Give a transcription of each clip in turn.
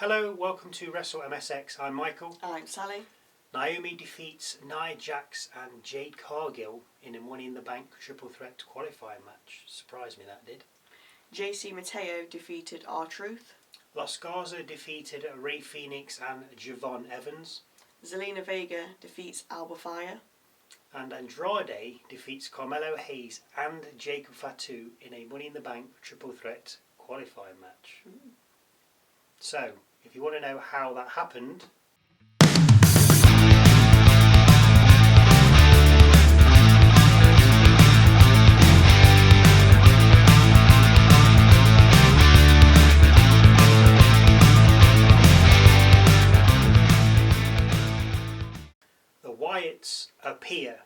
Hello, welcome to Wrestle MSX. I'm Michael. I'm Sally. Naomi defeats Nia Jax and Jade Cargill in a Money in the Bank triple threat qualifying match. Surprised me, that did. Mateo defeated R-Truth. Garza defeated Rey Fenix and Je'Von Evans. Zelina Vega defeats Alba Fyre. And Andrade defeats Carmelo Hayes and Jacob Fatu in a Money in the Bank triple threat qualifying match. So, if you want to know how that happened, the Wyatts appear.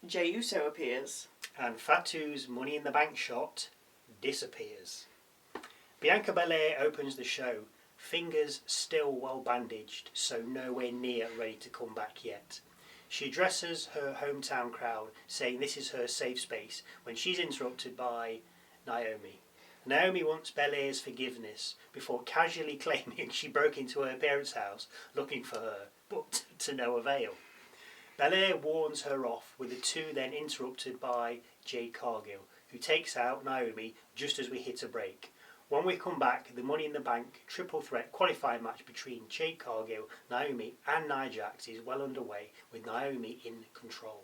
Jey Uso appears. And Fatu's Money in the Bank shot disappears. Bianca Belair opens the show, fingers still well bandaged, so nowhere near ready to come back yet. She addresses her hometown crowd, saying this is her safe space, when she's interrupted by Naomi. Naomi wants Belair's forgiveness before casually claiming she broke into her parents' house looking for her, but to no avail. Belair warns her off, with the two then interrupted by Jade Cargill, who takes out Naomi just as we hit a break. When we come back, the Money in the Bank triple threat qualifying match between Jade Cargill, Naomi and Nia Jax is well underway, with Naomi in control.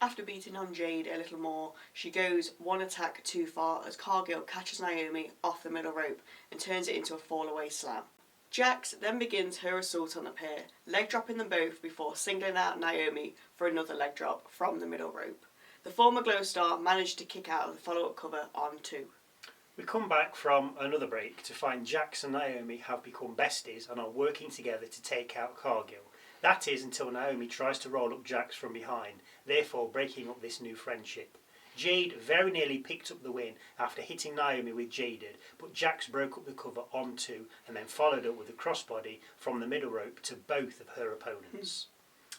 After beating on Jade a little more, she goes one attack too far as Cargill catches Naomi off the middle rope and turns it into a fall-away slam. Jax then begins her assault on the pair, leg dropping them both before singling out Naomi for another leg drop from the middle rope. The former Glow Star managed to kick out of the follow-up cover on 2. We come back from another break to find Jax and Naomi have become besties and are working together to take out Cargill. That is until Naomi tries to roll up Jax from behind, therefore breaking up this new friendship. Jade very nearly picked up the win after hitting Naomi with Jaded, but Jax broke up the cover on 2 and then followed up with a crossbody from the middle rope to both of her opponents.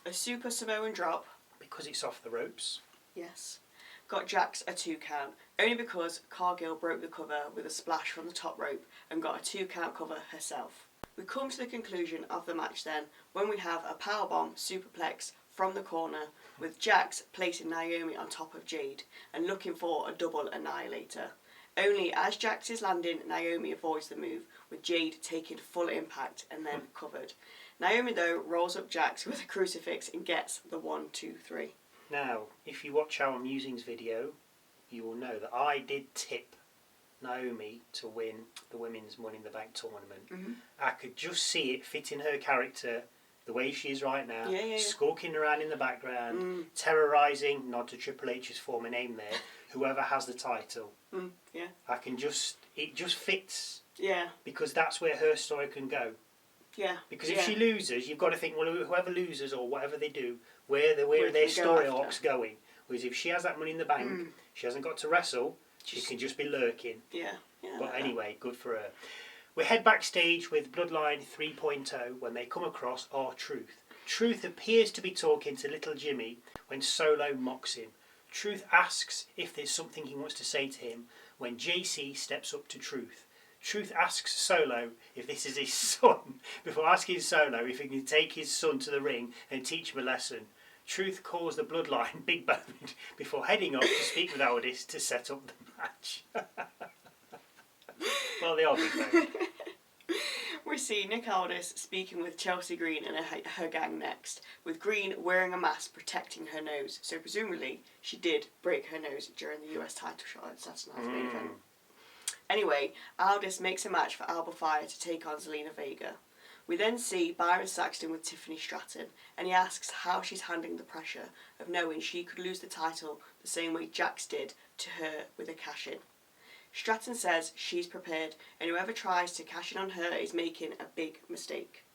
A Super Samoan drop. Because it's off the ropes. Yes. Got Jax a 2 count, only because Cargill broke the cover with a splash from the top rope and got a 2 count cover herself. We come to the conclusion of the match then, when we have a powerbomb superplex from the corner, with Jax placing Naomi on top of Jade and looking for a double annihilator. Only as Jax is landing, Naomi avoids the move, with Jade taking full impact and then covered. Naomi though rolls up Jax with a crucifix and gets the 1, 2, 3. Now, if you watch our musings video, you will know that I did tip Naomi to win the Women's Money in the Bank tournament. Mm-hmm. I could just see it fitting her character the way she is right now, Yeah. skulking around in the background, terrorising, nod to Triple H's former name there, whoever has the title. Yeah. It just fits. Yeah. Because that's where her story can go. Yeah. Because if she loses, you've got to think, well, whoever loses or whatever they do, where Where their can story they go arc's going. Whereas if she has that Money in the Bank, she hasn't got to wrestle, she can just be lurking. Yeah. But anyway, good for her. We head backstage with Bloodline 3.0 when they come across R-Truth. Truth appears to be talking to little Jimmy when Solo mocks him. Truth asks if there's something he wants to say to him when JC steps up to Truth. Truth asks Solo if this is his son before asking Solo if he can take his son to the ring and teach him a lesson. Truth calls the Bloodline big boned before heading off to speak with Aldis to set up the match. Well, they are big boned. We see Nick Aldis speaking with Chelsea Green and her gang next, with Green wearing a mask protecting her nose, so presumably she did break her nose during the US title shot at Saturday Night's main event. Anyway, Aldis makes a match for Alba Fyre to take on Zelina Vega. We then see Byron Saxton with Tiffany Stratton, and he asks how she's handling the pressure of knowing she could lose the title the same way Jax did to her with a cash-in. Stratton says she's prepared, and whoever tries to cash in on her is making a big mistake.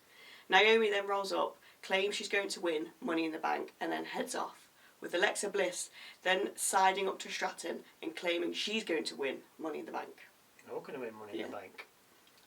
Naomi then rolls up, claims she's going to win Money in the Bank, and then heads off, with Alexa Bliss then siding up to Stratton and claiming she's going to win Money in the Bank. You're going to win Money in the Bank.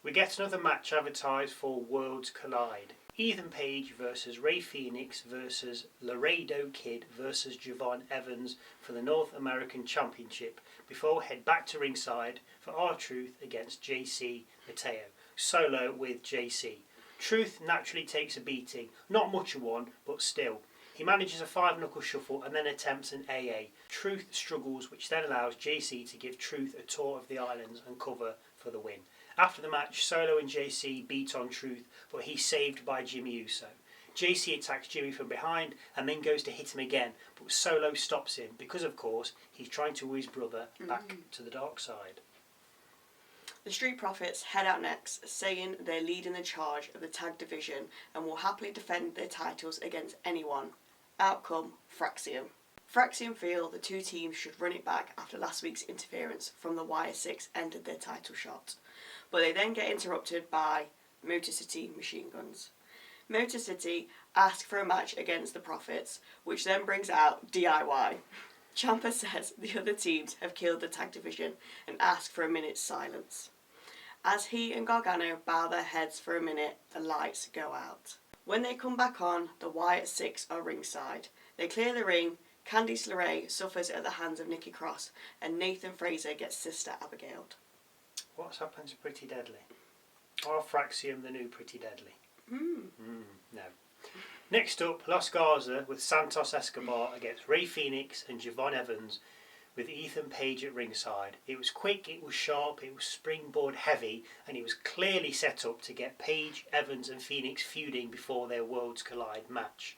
We get another match advertised for Worlds Collide. Ethan Page versus Rey Fenix versus Laredo Kid versus Je'Von Evans for the North American Championship before we head back to ringside for R-Truth against JC Mateo. solo with JC. Truth naturally takes a beating, not much of one, but still. He manages a 5-knuckle shuffle and then attempts an AA. Truth struggles, which then allows JC to give Truth a tour of the islands and cover for the win. After the match, Solo and JC beat on Truth, but he's saved by Jimmy Uso. JC attacks Jimmy from behind and then goes to hit him again, but Solo stops him because, of course, he's trying to woo his brother back to the dark side. The Street Profits head out next, saying they're leading the charge of the tag division and will happily defend their titles against anyone. Outcome, Fraxium. Fraxium feel the two teams should run it back after last week's interference from the Wyatt Sicks ended their title shot. But they then get interrupted by Motor City Machine Guns. Motor City ask for a match against the Profits, which then brings out DIY. Ciampa says the other teams have killed the tag division and ask for a minute's silence. As he and Gargano bow their heads for a minute, the lights go out. When they come back on, the Wyatt Sicks are ringside. They clear the ring, Candice LeRae suffers at the hands of Nikki Cross, and Nathan Fraser gets Sister Abigailed. What's happened to Pretty Deadly? Or Fraxium the new Pretty Deadly? No. Next up, Los Garza with Santos Escobar against Rey Fenix and Je'Von Evans with Ethan Page at ringside. It was quick, it was sharp, it was springboard heavy, and it was clearly set up to get Page, Evans and Fenix feuding before their Worlds Collide match.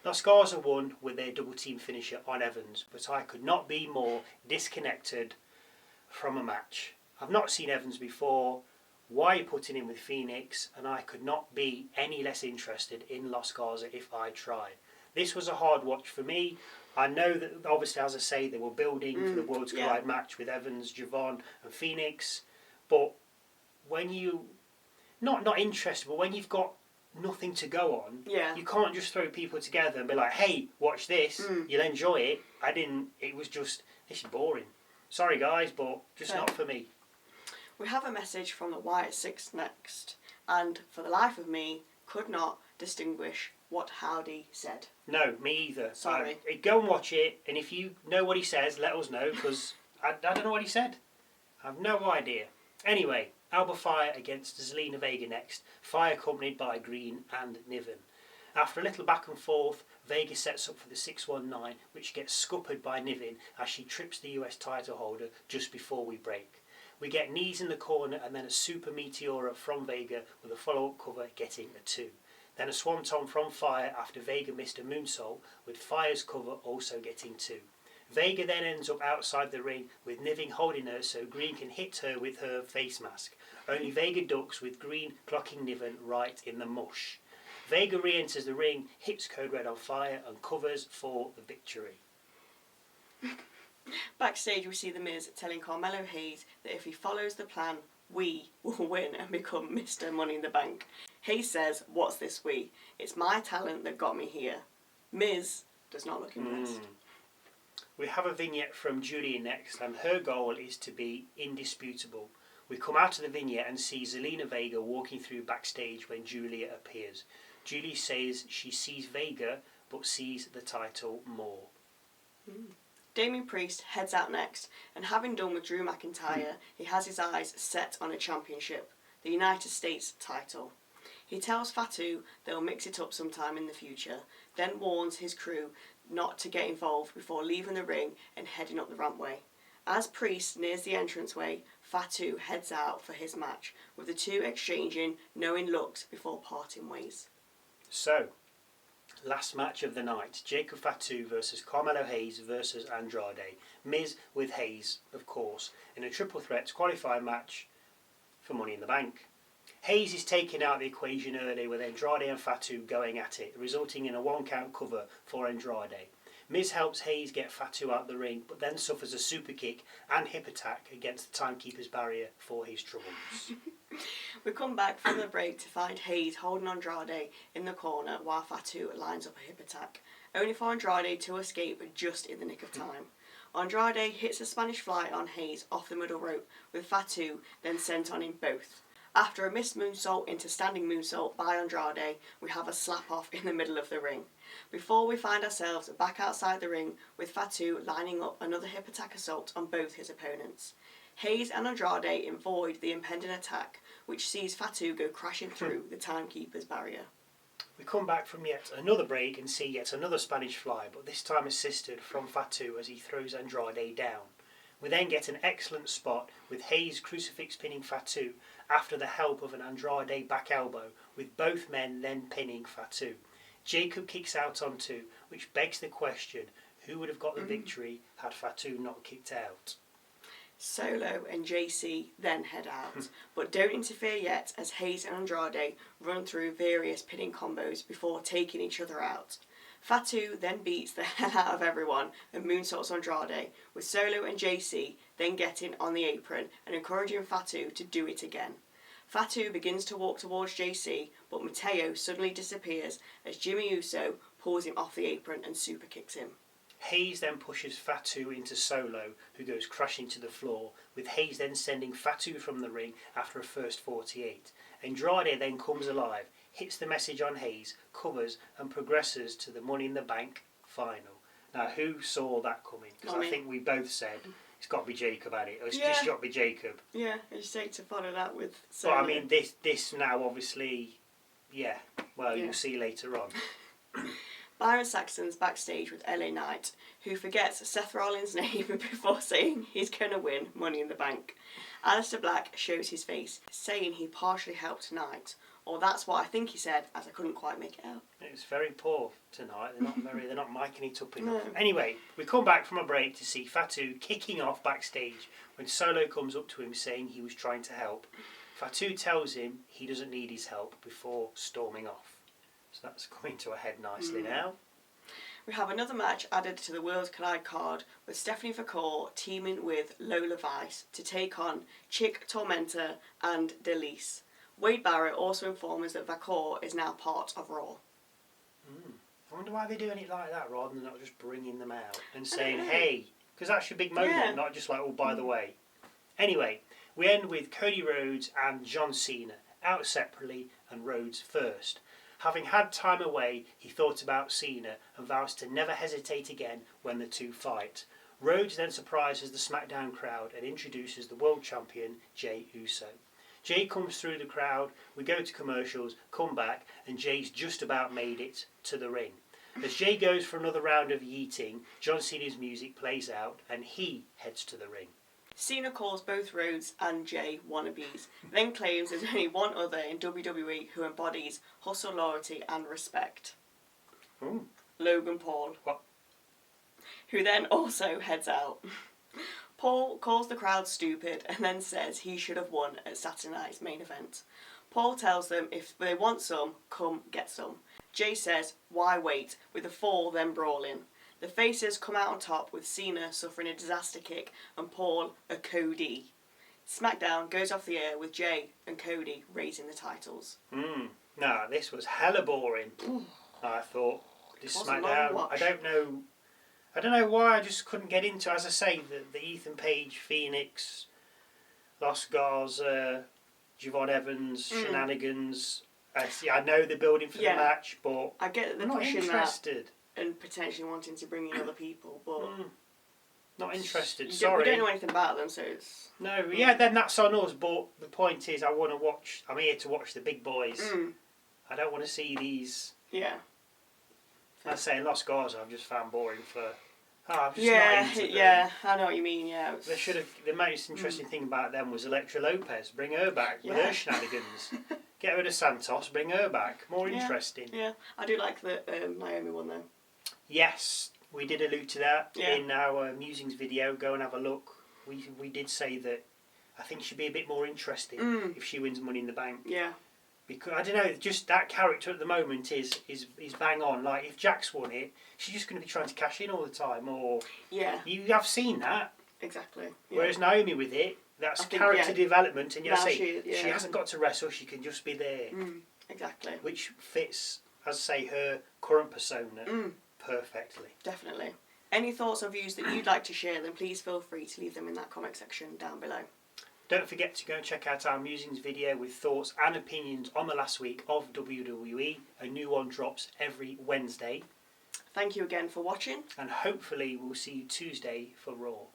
Los Garza won with their double team finisher on Evans, but I could not be more disconnected from a match. I've not seen Evans before. Why are you putting him with Fenix? And I could not be any less interested in Los Garza if I tried. This was a hard watch for me. I know that obviously, as I say, they were building for the Worlds Collide match with Evans, Je'Von and Fenix. But when you, not interested, but when you've got nothing to go on, you can't just throw people together and be like, hey, watch this, you'll enjoy it. It was just, this is boring. Sorry guys, but just not for me. We have a message from the Wyatt Sicks next, and for the life of me, could not distinguish what Howdy said. No, me either. Sorry. Go and watch it, and if you know what he says, let us know, because I don't know what he said. I have no idea. Anyway, Alba Fyre against Zelina Vega next, Fyre accompanied by Green and Niven. After a little back and forth, Vega sets up for the 619, which gets scuppered by Niven as she trips the US title holder just before we break. We get knees in the corner and then a super meteora from Vega with a follow-up cover getting a 2. Then a swanton from Fyre after Vega missed a moonsault, with Fyre's cover also getting 2. Vega then ends up outside the ring with Niven holding her so Green can hit her with her face mask. Only Vega ducks with Green clocking Niven right in the mush. Vega re-enters the ring, hits Code Red on Fyre and covers for the victory. Backstage we see The Miz telling Carmelo Hayes that if he follows the plan, we will win and become Mr. Money in the Bank. Hayes says, what's this we? It's my talent that got me here. Miz does not look impressed. We have a vignette from Julia next, and her goal is to be indisputable. We come out of the vignette and see Zelina Vega walking through backstage when Julia appears. Julia says she sees Vega, but sees the title more. Damian Priest heads out next, and having done with Drew McIntyre, he has his eyes set on a championship, the United States title. He tells Fatu they'll mix it up sometime in the future, then warns his crew not to get involved before leaving the ring and heading up the rampway. As Priest nears the entranceway, Fatu heads out for his match, with the two exchanging knowing looks before parting ways. So, last match of the night, Jacob Fatu versus Carmelo Hayes versus Andrade. Miz with Hayes, of course, in a triple threat qualifying match for Money in the Bank. Hayes is taken out of the equation early with Andrade and Fatu going at it, resulting in a 1-count cover for Andrade. Miz helps Hayes get Fatu out the ring, but then suffers a super kick and hip attack against the timekeeper's barrier for his troubles. We come back from the break to find Hayes holding Andrade in the corner while Fatu lines up a hip attack, only for Andrade to escape just in the nick of time. Andrade hits a Spanish fly on Hayes off the middle rope, with Fatu then sent on in both. After a missed moonsault into standing moonsault by Andrade, we have a slap-off in the middle of the ring. Before we find ourselves back outside the ring, with Fatu lining up another hip attack assault on both his opponents. Hayes and Andrade avoid the impending attack, which sees Fatu go crashing through the timekeeper's barrier. We come back from yet another break and see yet another Spanish fly, but this time assisted from Fatu as he throws Andrade down. We then get an excellent spot with Hayes crucifix pinning Fatu after the help of an Andrade back elbow, with both men then pinning Fatu. Jacob kicks out on 2, which begs the question, who would have got the victory had Fatu not kicked out? Solo and JC then head out, but don't interfere yet as Hayes and Andrade run through various pinning combos before taking each other out. Fatu then beats the hell out of everyone and moonsaults Andrade, with Solo and JC then getting on the apron and encouraging Fatu to do it again. Fatu begins to walk towards JC, but Mateo suddenly disappears as Jimmy Uso pulls him off the apron and super kicks him. Hayes then pushes Fatu into Solo, who goes crashing to the floor, with Hayes then sending Fatu from the ring after a first 48. Andrade then comes alive, hits the message on Hayes, covers and progresses to the Money in the Bank final. Now, who saw that coming? Because I think we both said it's got to be Jacob at it. It's just got to be Jacob. Yeah, it's take to follow that with Solo. But I mean, this now obviously, you'll see later on. Byron Saxton's backstage with LA Knight, who forgets Seth Rollins' name before saying he's going to win Money in the Bank. Aleister Black shows his face, saying he partially helped Knight, or that's what I think he said, as I couldn't quite make it out. It was very poor tonight. They're not miking it up enough. No. Anyway, we come back from a break to see Fatu kicking off backstage when Solo comes up to him saying he was trying to help. Fatu tells him he doesn't need his help before storming off. So that's coming to a head nicely now. We have another match added to the Worlds Collide card with Stephanie Vacour teaming with Lola Vice to take on Chick Tormenta and Delise. Wade Barrett also informs us that Vacour is now part of Raw. I wonder why they're doing it like that rather than not just bringing them out and saying, hey, because that's your big moment, not just like, oh, by the way. Anyway, we end with Cody Rhodes and John Cena out separately and Rhodes first. Having had time away, he thought about Cena and vows to never hesitate again when the two fight. Rhodes then surprises the SmackDown crowd and introduces the world champion, Jey Uso. Jey comes through the crowd, we go to commercials, come back, and Jey's just about made it to the ring. As Jey goes for another round of yeeting, John Cena's music plays out and he heads to the ring. Cena calls both Rhodes and Jey wannabes, then claims there's only one other in WWE who embodies hustle, loyalty and respect. Ooh. Logan Paul. What? Who then also heads out. Paul calls the crowd stupid and then says he should have won at Saturday night's main event. Paul tells them if they want some, come get some. Jey says, why wait, with the four then brawling. The faces come out on top with Cena suffering a disaster kick and Paul a Cody. SmackDown goes off the air with Jey and Cody raising the titles. Nah, this was hella boring. I thought this SmackDown. I don't know why I just couldn't get into. As I say, the Ethan Page, Fenix, Los Garza, Javon Evans shenanigans. I know they're building for the match, but I get that they're I'm not pushing interested. That and potentially wanting to bring in other people, but not interested. Sorry, we don't know anything about them, so it's then that's on us. But the point is, I want to watch. I'm here to watch the big boys. I don't want to see these. Yeah. I say Los Garza, I've just found boring for. I'm just not into them. I know what you mean. Yeah. They should have. The most interesting thing about them was Elektra Lopez. Bring her back with her shenanigans. Get rid of Santos. Bring her back. More interesting. Yeah, I do like the Naomi one though. Yes, we did allude to that in our musings video. Go and have a look. We did say that I think she'd be a bit more interesting if she wins Money in the Bank. Yeah. Because I don't know, just that character at the moment is bang on. Like if Jax won it, she's just going to be trying to cash in all the time. Or you have seen that exactly. Yeah. Whereas Naomi with it, that's character development, and she hasn't got to wrestle. She can just be there. Exactly. Which fits, as I say, her current persona perfectly. Definitely. Any thoughts or views that you'd like to share, then please feel free to leave them in that comment section down below. Don't forget to go and check out our musings video with thoughts and opinions on the last week of WWE. A new one drops every Wednesday. Thank you again for watching. And hopefully we'll see you Tuesday for Raw.